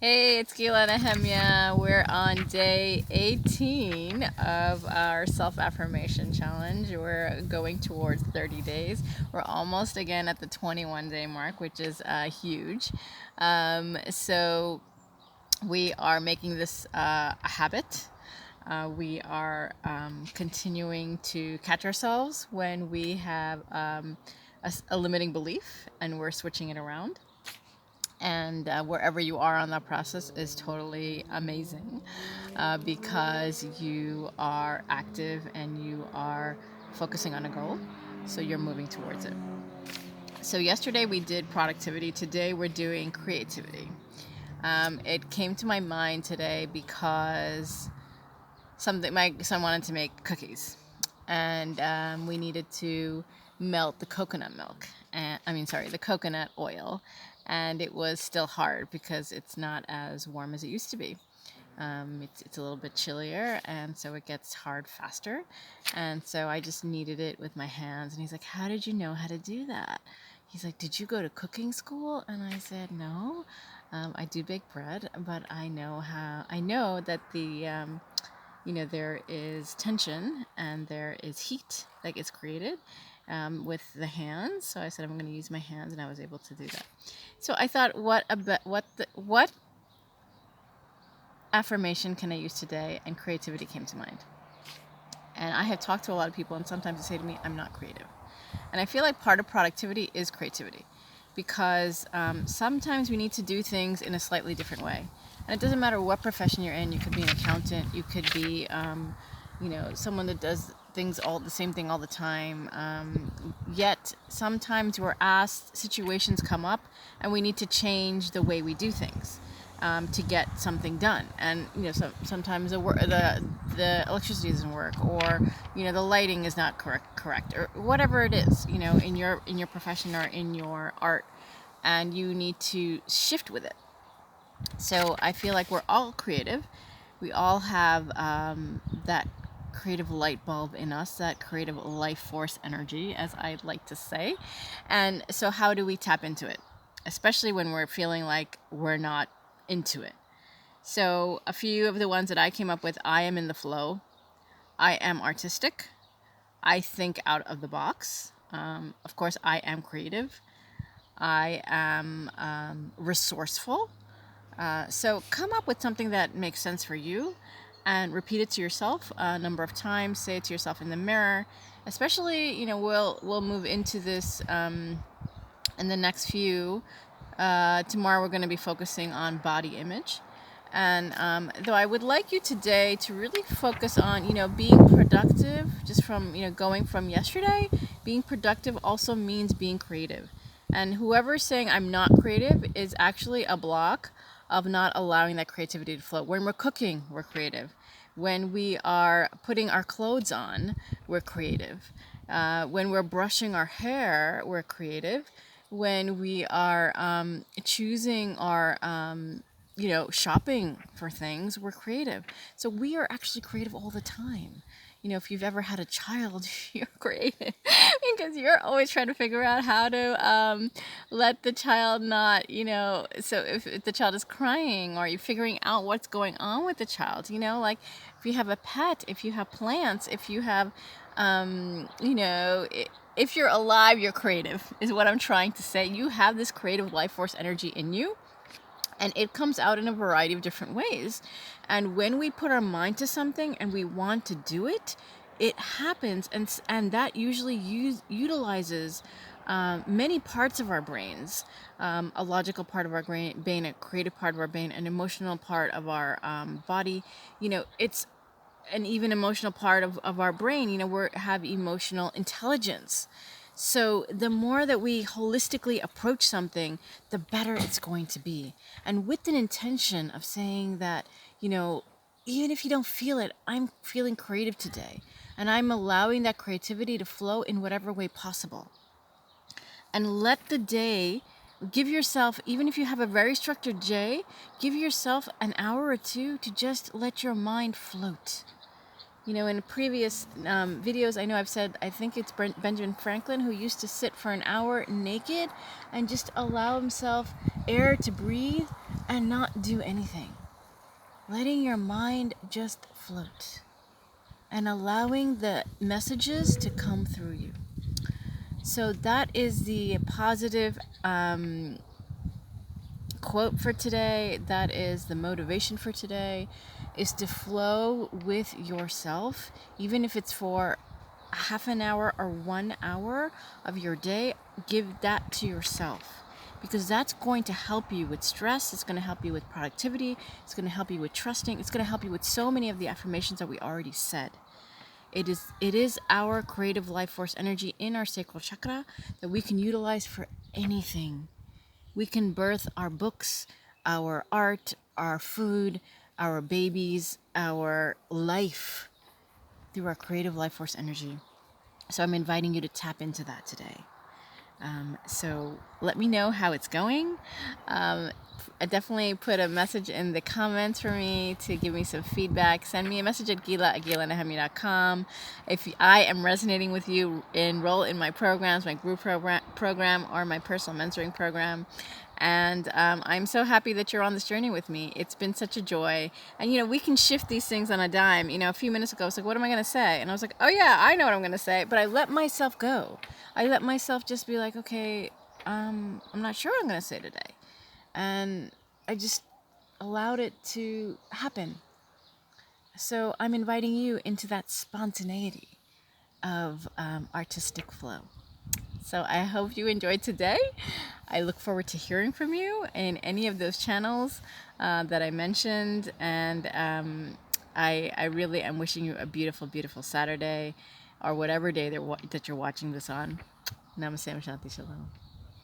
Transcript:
Hey, it's Gila Nehemia. We're on day 18 of our Self Affirmation Challenge. We're going towards 30 days. We're almost again at the 21-day mark, which is huge. So we are making this a habit. We are continuing to catch ourselves when we have a limiting belief and we're switching it around. And wherever you are on that process is totally amazing because you are active and you are focusing on a goal, so you're moving towards it. So yesterday we did productivity. Today we're doing creativity. It came to my mind today because my son wanted to make cookies, and we needed to melt the coconut milk. The coconut oil, and it was still hard because it's not as warm as it used to be. It's a little bit chillier, and so it gets hard faster. And so I just kneaded it with my hands. And he's like, "How did you know how to do that?" He's like, "Did you go to cooking school?" And I said, "No, I do bake bread, but I know that there is tension and there is heat that gets created with the hands." So I said, "I'm going to use my hands," and I was able to do that. So I thought, what affirmation can I use today? And creativity came to mind. And I have talked to a lot of people, and sometimes they say to me, "I'm not creative." And I feel like part of productivity is creativity, because sometimes we need to do things in a slightly different way. And it doesn't matter what profession you're in. You could be an accountant. You could be, someone that does things all the same thing all the time. Yet sometimes we're asked, situations come up, and we need to change the way we do things to get something done. And sometimes the electricity doesn't work, or the lighting is not correct, or whatever it is, in your profession or in your art, and you need to shift with it. So I feel like we're all creative. We all have that creative light bulb in us, that creative life force energy, as I'd like to say. And so how do we tap into it, especially when we're feeling like we're not into it? So a few of the ones that I came up with: I am in the flow, I am artistic, I think out of the box, of course I am creative, I am resourceful. So come up with something that makes sense for you and repeat it to yourself a number of times. Say it to yourself in the mirror. Especially, we'll move into this in the next few. Tomorrow we're going to be focusing on body image. And though I would like you today to really focus on, being productive, just from, going from yesterday, being productive also means being creative. And whoever's saying I'm not creative is actually a block of not allowing that creativity to flow. When we're cooking, we're creative. When we are putting our clothes on, we're creative. When we're brushing our hair, we're creative. When we are choosing our shopping for things, we're creative. So we are actually creative all the time. If you've ever had a child, you're creative because you're always trying to figure out how to let the child not, so if the child is crying, or you're figuring out what's going on with the child, like if you have a pet, if you have plants, if you have, if you're alive, you're creative, is what I'm trying to say. You have this creative life force energy in you, and it comes out in a variety of different ways. And when we put our mind to something and we want to do it, it happens. And that usually utilizes many parts of our brains, a logical part of our brain, a creative part of our brain, an emotional part of our body. It's an even emotional part of our brain. We have emotional intelligence. So the more that we holistically approach something, the better it's going to be. And with an intention of saying that, even if you don't feel it, I'm feeling creative today. And I'm allowing that creativity to flow in whatever way possible. And let the day, give yourself, even if you have a very structured day, give yourself an hour or two to just let your mind float. In previous videos, I know I've said, I think it's Benjamin Franklin who used to sit for an hour naked and just allow himself air to breathe and not do anything. Letting your mind just float and allowing the messages to come through you. So that is the positive quote for today. That is the motivation for today, is to flow with yourself, even if it's for a half an hour or 1 hour of your day. Give that to yourself, because that's going to help you with stress. It's going to help you with productivity. It's going to help you with trusting. It's going to help you with so many of the affirmations that we already said. It is our creative life force energy in our sacral chakra that we can utilize for anything. We can birth our books, our art, our food, our babies, our life through our creative life force energy. So I'm inviting you to tap into that today. So let me know how it's going. I definitely put a message in the comments for me to give me some feedback. Send me a message at Gila@gilanehemia.com. If I am resonating with you, enroll in my programs, my group program or my personal mentoring program. And I'm so happy that you're on this journey with me. It's been such a joy. And, we can shift these things on a dime. A few minutes ago, I was like, what am I going to say? And I was like, oh, yeah, I know what I'm going to say. But I let myself go. I let myself just be like, okay, I'm not sure what I'm going to say today. And I just allowed it to happen. So I'm inviting you into that spontaneity of artistic flow. So I hope you enjoyed today. I look forward to hearing from you in any of those channels that I mentioned. And I really am wishing you a beautiful, beautiful Saturday or whatever day that you're watching this on. Namaste, Shanti, Shalom.